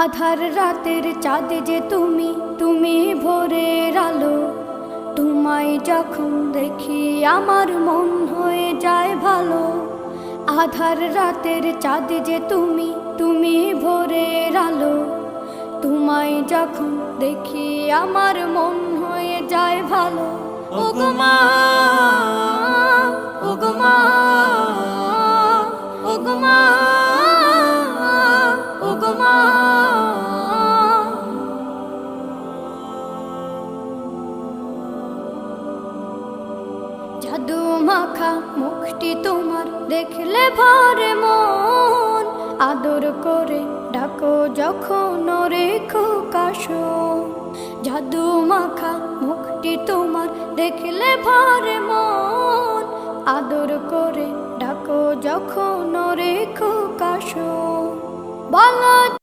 আধার রাতের চাঁদ যে তুমি, তুমি ভোরের আলো। তোমায় যখন দেখি আমার মন হয়ে যায় ভালো। আধার রাতের চাঁদ যে তুমি, তুমি ভোরের আলো। তোমায় যখন দেখি আমার মন হয়ে যায় ভালো। ওগো মা, ওগো মা, ওগো মা, ওগো মা। জাদু মাখা মুখটি তোমার দেখলে ভরে মন। আদর করে ডাকো যখন রেখো কাশন। জাদু মাখা মুখটি তোমার দেখলে ভরে মন। আদর করে ডাকো যখন রেখো কাশন। বলো